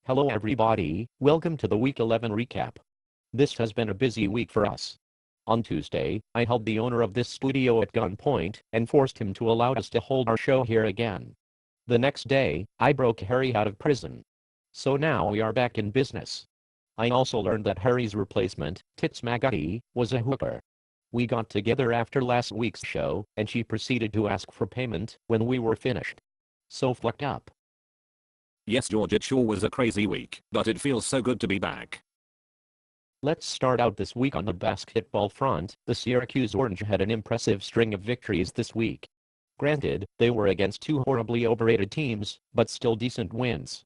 Hello everybody, welcome to the Week 11 recap. This has been a busy week for us. On Tuesday, I held the owner of this studio at gunpoint and forced him to allow us to hold our show here again. The next day, I broke Harry out of prison. So now we are back in business. I also learned that Harry's replacement, Tits Maggotti, was a hooker. We got together after last week's show, and she proceeded to ask for payment when we were finished. So fucked up. Yes, George, it sure was a crazy week, but it feels so good to be back. Let's start out this week on the basketball front. The Syracuse Orange had an impressive string of victories this week. Granted, they were against two horribly overrated teams, but still decent wins.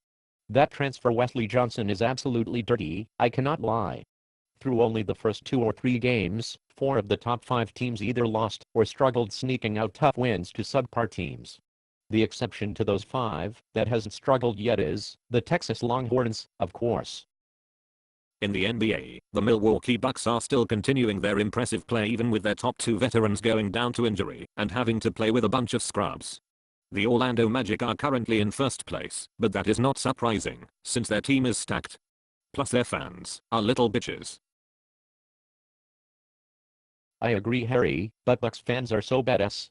That transfer Wesley Johnson is absolutely dirty, I cannot lie. Through only the first 2 or 3 games, 4 of the top 5 teams either lost or struggled, sneaking out tough wins to subpar teams. The exception to those 5 that hasn't struggled yet is the Texas Longhorns, of course. In the NBA, the Milwaukee Bucks are still continuing their impressive play even with their top 2 veterans going down to injury and having to play with a bunch of scrubs. The Orlando Magic are currently in first place, but that is not surprising, since their team is stacked. Plus their fans are little bitches. I agree, Harry, but Bucks fans are so badass.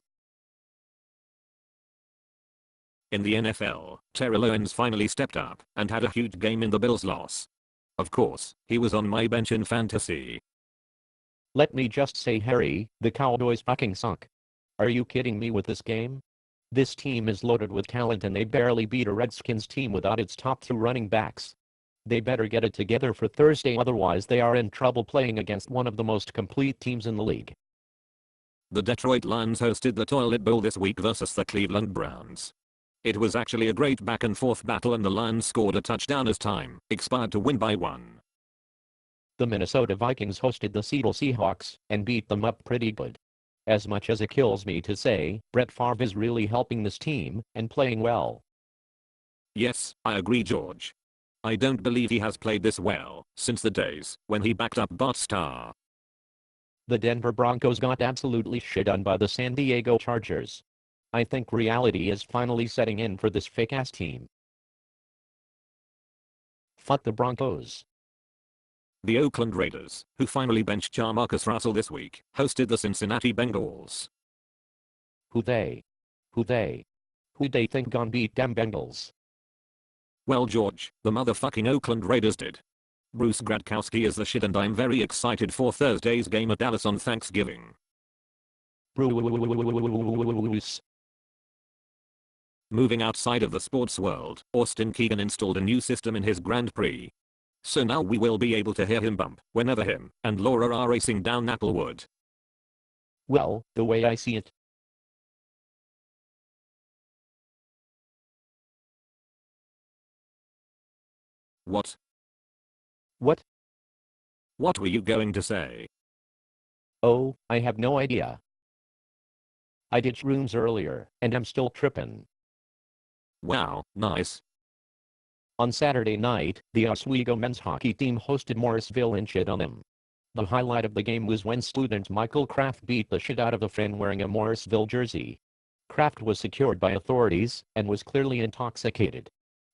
In the NFL, Terrell Owens finally stepped up and had a huge game in the Bills' loss. Of course, he was on my bench in fantasy. Let me just say, Harry, the Cowboys fucking suck. Are you kidding me with this game? This team is loaded with talent and they barely beat a Redskins team without its top 2 running backs. They better get it together for Thursday, otherwise they are in trouble playing against one of the most complete teams in the league. The Detroit Lions hosted the Toilet Bowl this week versus the Cleveland Browns. It was actually a great back and forth battle and the Lions scored a touchdown as time expired to win by 1. The Minnesota Vikings hosted the Seattle Seahawks and beat them up pretty good. As much as it kills me to say, Brett Favre is really helping this team and playing well. Yes, I agree, George. I don't believe he has played this well since the days when he backed up Bart Starr. The Denver Broncos got absolutely shit on by the San Diego Chargers. I think reality is finally setting in for this fake-ass team. Fuck the Broncos. The Oakland Raiders, who finally benched Jamarcus Russell this week, hosted the Cincinnati Bengals. Who they think gon' beat them Bengals? Well, George, the motherfucking Oakland Raiders did. Bruce Gradkowski is the shit and I'm very excited for Thursday's game at Dallas on Thanksgiving. Bruce. Moving outside of the sports world, Austin Keegan installed a new system in his Grand Prix. So now we will be able to hear him bump whenever him and Laura are racing down Applewood. Well, the way I see it. What? What? What were you going to say? Oh, I have no idea. I did shrooms earlier, and I'm still trippin'. Wow, nice. On Saturday night, the Oswego men's hockey team hosted Morrisville and shit on them. The highlight of the game was when student Michael Kraft beat the shit out of a friend wearing a Morrisville jersey. Kraft was secured by authorities and was clearly intoxicated.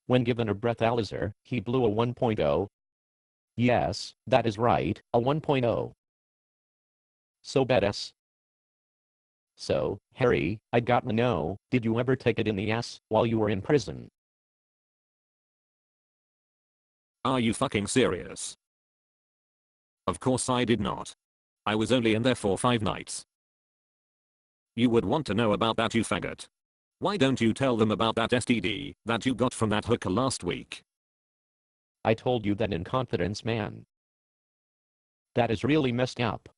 When given a breathalyzer, he blew a 1.0. Yes, that is right, a 1.0. So badass. So, Harry, I'd gotta know, did you ever take it in the ass while you were in prison? Are you fucking serious? Of course I did not. I was only in there for 5 nights. You would want to know about that, you faggot. Why don't you tell them about that STD that you got from that hooker last week? I told you that in confidence, man. That is really messed up.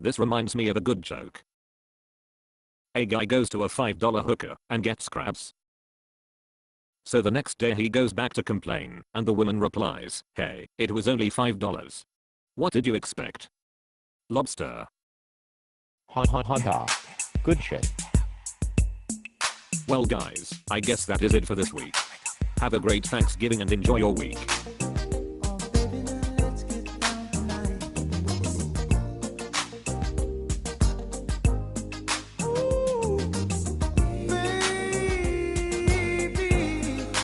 This reminds me of a good joke. A guy goes to a $5 hooker and gets scraps. So the next day he goes back to complain and the woman replies, "Hey, it was only $5. What did you expect? Lobster." Ha ha ha ha. Good shit. Well guys, I guess that is it for this week. Have a great Thanksgiving and enjoy your week.